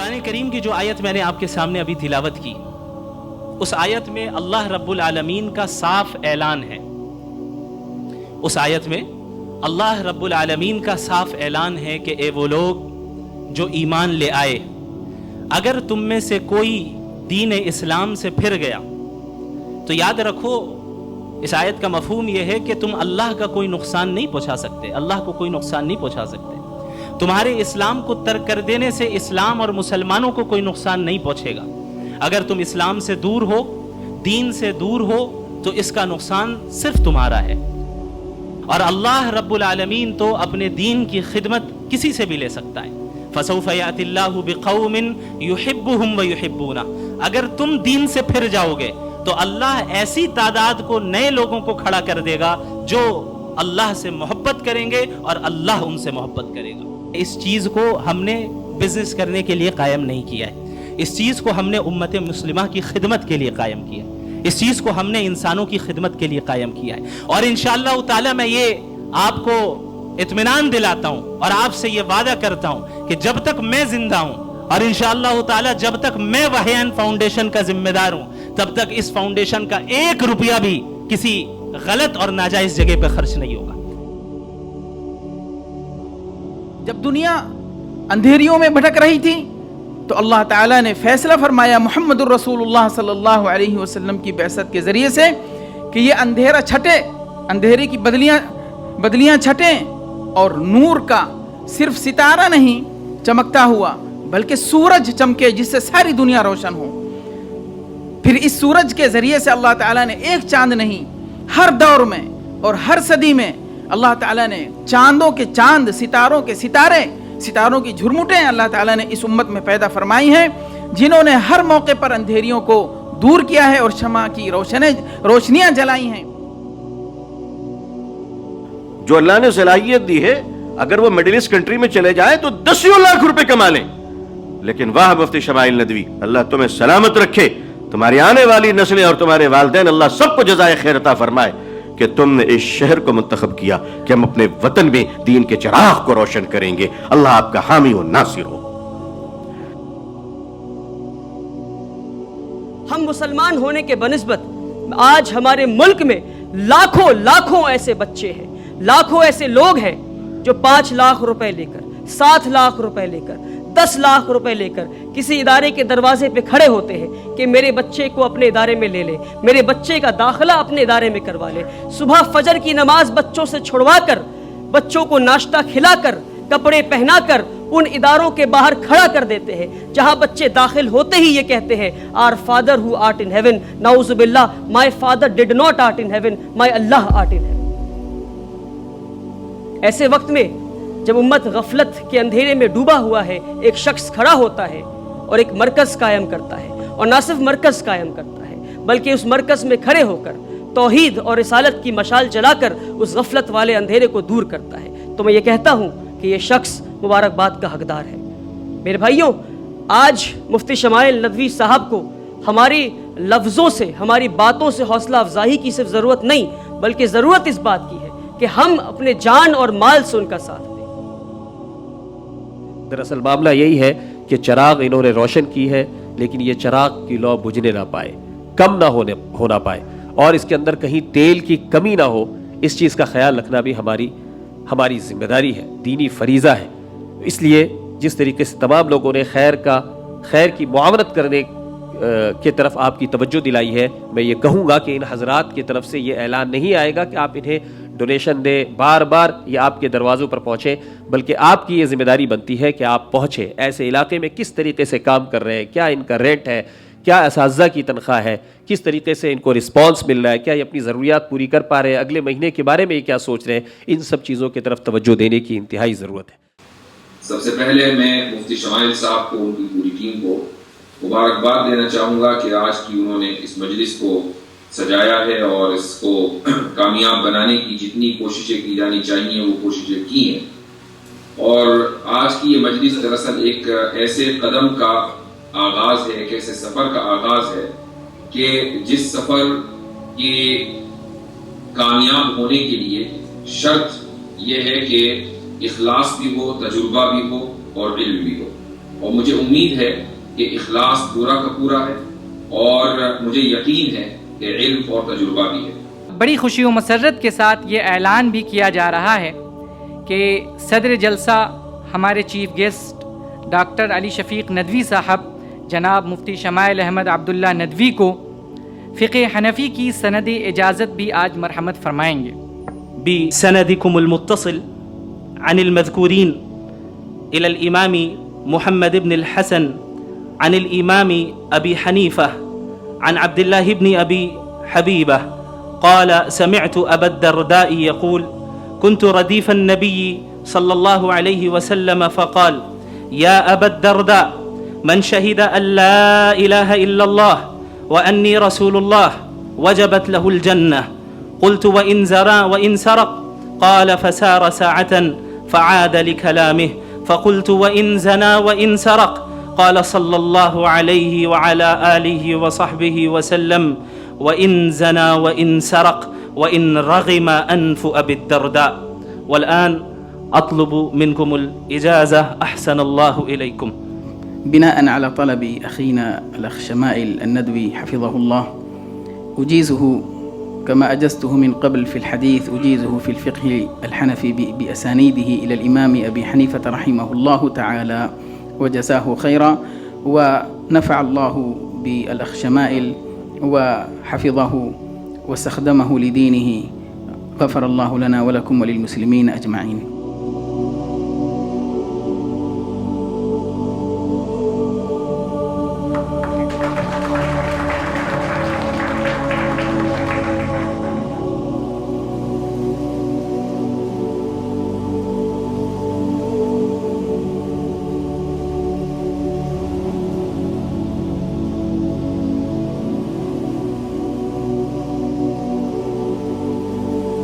قرآن کریم کی جو آیت میں نے آپ کے سامنے ابھی تلاوت کی، اس آیت میں اللہ رب العالمین کا صاف اعلان ہے. اس آیت میں اللہ رب العالمین کا صاف اعلان ہے کہ اے وہ لوگ جو ایمان لے آئے، اگر تم میں سے کوئی دین اسلام سے پھر گیا تو یاد رکھو، اس آیت کا مفہوم یہ ہے کہ تم اللہ کا کوئی نقصان نہیں پہنچا سکتے، اللہ کو کوئی نقصان نہیں پہنچا سکتے. تمہارے اسلام کو ترک کر دینے سے اسلام اور مسلمانوں کو کوئی نقصان نہیں پہنچے گا. اگر تم اسلام سے دور ہو، دین سے دور ہو، تو اس کا نقصان صرف تمہارا ہے. اور اللہ رب العالمین تو اپنے دین کی خدمت کسی سے بھی لے سکتا ہے. فَسَوْفَ يَأْتِ اللَّهُ بِقَوْمٍ يُحِبُّهُمْ وَيُحِبُّونَ. اگر تم دین سے پھر جاؤ گے تو اللہ ایسی تعداد کو، نئے لوگوں کو کھڑا کر دے گا جو اللہ سے محبت کریں گے اور اللہ ان سے محبت کرے گا. اس چیز کو ہم نے بزنس کرنے کے لیے قائم نہیں کیا ہے، اس چیز کو ہم نے امت مسلمہ کی خدمت کے لیے قائم کیا ہے، اس چیز کو ہم نے انسانوں کی خدمت کے لیے قائم کیا ہے. اور انشاءاللہ تعالی میں یہ آپ کو اطمینان دلاتا ہوں اور آپ سے یہ وعدہ کرتا ہوں کہ جب تک میں زندہ ہوں اور انشاءاللہ تعالی جب تک میں وحیان فاؤنڈیشن کا ذمہ دار ہوں، تب تک اس فاؤنڈیشن کا 1 روپیہ بھی کسی غلط اور ناجائز جگہ پہ خرچ نہیں ہوگا. جب دنیا اندھیریوں میں بھٹک رہی تھی تو اللہ تعالیٰ نے فیصلہ فرمایا محمد الرسول اللہ صلی اللہ علیہ وسلم کی بعثت کے ذریعے سے کہ یہ اندھیرا چھٹے، اندھیرے کی بدلیاں چھٹیں، اور نور کا صرف ستارہ نہیں چمکتا ہوا بلکہ سورج چمکے جس سے ساری دنیا روشن ہو. پھر اس سورج کے ذریعے سے اللہ تعالیٰ نے ایک چاند نہیں، ہر دور میں اور ہر صدی میں اللہ تعالیٰ نے چاندوں کے چاند، ستاروں کے ستارے، ستاروں کی جھرمٹیں اللہ تعالیٰ نے اس امت میں پیدا فرمائی ہیں، جنہوں نے ہر موقع پر اندھیریوں کو دور کیا ہے اور شمع کی روشنیاں جلائی ہیں. جو اللہ نے صلاحیت دی ہے، اگر وہ مڈل ایسٹ کنٹری میں چلے جائے تو 10 لاکھ روپے کما لیں. لیکن واہ مفتی شمائل ندوی، اللہ تمہیں سلامت رکھے، تمہاری آنے والی نسلیں اور تمہارے والدین، اللہ سب کو جزائے خیر عطا فرمائے کہ تم نے اس شہر کو منتخب کیا کہ ہم اپنے وطن میں دین کے چراغ کو روشن کریں گے. اللہ آپ کا حامی و ناصر ہو. ہم مسلمان ہونے کے بنسبت آج ہمارے ملک میں لاکھوں ایسے بچے ہیں، لاکھوں ایسے لوگ ہیں جو 5 لاکھ روپے لے کر، 7 لاکھ روپے لے کر، 10 لاکھ روپے لے کر کسی ادارے کے دروازے پہ کھڑے ہوتے ہیں کہ میرے بچے کو اپنے ادارے میں لے لے، میرے بچے کا داخلہ اپنے ادارے میں کروا لے. صبح فجر کی نماز بچوں سے چھڑوا کر، بچوں کو ناشتہ کھلا کر، کپڑے پہنا کر ان اداروں کے باہر کھڑا کر دیتے ہیں جہاں بچے داخل ہوتے ہی یہ کہتے ہیں our father who art in heaven. نعوذ باللہ، my father did not art in heaven, my Allah art in heaven. ایسے وقت میں جب امت غفلت کے اندھیرے میں ڈوبا ہوا ہے، ایک شخص کھڑا ہوتا ہے اور ایک مرکز قائم کرتا ہے، اور نہ صرف مرکز قائم کرتا ہے بلکہ اس مرکز میں کھڑے ہو کر توحید اور رسالت کی مشال جلا کر اس غفلت والے اندھیرے کو دور کرتا ہے، تو میں یہ کہتا ہوں کہ یہ شخص مبارکباد کا حقدار ہے. میرے بھائیوں، آج مفتی شمائل ندوی صاحب کو ہماری لفظوں سے، ہماری باتوں سے حوصلہ افزائی کی صرف ضرورت نہیں، بلکہ ضرورت اس بات کی ہے کہ ہم اپنے جان اور مال سے ان کا ساتھ دیں. دراصل معاملہ یہی ہے کہ چراغ انہوں نے روشن کی ہے، لیکن یہ چراغ کی لو بجھنے نہ پائے، کم نہ ہونا پائے، اور اس کے اندر کہیں تیل کی کمی نہ ہو. اس چیز کا خیال رکھنا بھی ہماری ذمہ داری ہے، دینی فریضہ ہے. اس لیے جس طریقے سے تمام لوگوں نے خیر کی معاونت کرنے کی طرف آپ کی توجہ دلائی ہے، میں یہ کہوں گا کہ ان حضرات کی طرف سے یہ اعلان نہیں آئے گا کہ آپ انہیں ڈونیشن دیں، بار بار یہ آپ کے دروازوں پر پہنچیں، بلکہ آپ کی یہ ذمہ داری بنتی ہے کہ آپ پہنچیں ایسے علاقے میں، کس طریقے سے کام کر رہے ہیں، کیا ان کا ریٹ ہے، کیا اساتذہ کی تنخواہ ہے، کس طریقے سے ان کو رسپانس مل رہا ہے، کیا یہ اپنی ضروریات پوری کر پا رہے ہیں، اگلے مہینے کے بارے میں یہ کیا سوچ رہے ہیں. ان سب چیزوں کی طرف توجہ دینے کی انتہائی ضرورت ہے. سب سے پہلے میں مفتی شمائل صاحب کو، ان کی پوری ٹیم کو مبارکباد دینا چاہوں گا کہ آج کی انہوں نے اس مجلس کو سجایا ہے اور اس کو کامیاب بنانے کی جتنی کوششیں کی جانی چاہیے وہ کوششیں کی ہیں. اور آج کی یہ مجلس دراصل ایک ایسے قدم کا آغاز ہے، ایک ایسے سفر کا آغاز ہے کہ جس سفر کے کامیاب ہونے کے لیے شرط یہ ہے کہ اخلاص بھی ہو، تجربہ بھی ہو اور علم بھی ہو. اور مجھے امید ہے کہ اخلاص پورا کا پورا ہے، اور مجھے یقین ہے کہ علم اور تجربہ بھی ہے۔ بڑی خوشی و مسرت کے ساتھ یہ اعلان بھی کیا جا رہا ہے کہ صدر جلسہ ہمارے چیف گیسٹ ڈاکٹر علی شفیق ندوی صاحب جناب مفتی شمائل احمد عبداللہ ندوی کو فقہ حنفی کی سند اجازت بھی آج مرحمت فرمائیں گے۔ بسندكم المتصل عن المذكورين إلى الإمام محمد بن الحسن عن الإمام أبي حنيفة عن عبد الله بن أبي حبيبة قال سمعت أبا الدرداء يقول كنت رديف النبي صلى الله عليه وسلم فقال يا أبا الدرداء من شهد أن لا إله إلا الله وأني رسول الله وجبت له الجنة قلت وإن زرى وإن سرق قال فسار ساعة فعاد لكلامه فقلت وإن زنى وإن سرق قال صلى الله عليه وعلى آله وصحبه وسلم وإن زنى وإن سرق وإن رغم أنف أبي الدرداء والآن أطلب منكم الإجازة أحسن الله إليكم. بناء على طلب أخينا الأخ شمائل الندوي حفظه الله أجيزه كما أجزته من قبل في الحديث، أجيزه في الفقه الحنفي بأسانيده إلى الإمام أبي حنيفة رحمه الله تعالى وجزاه خيرا، ونفع الله بالأخ شمائل وحفظه واستخدمه لدينه. غفر الله لنا ولكم وللمسلمين أجمعين.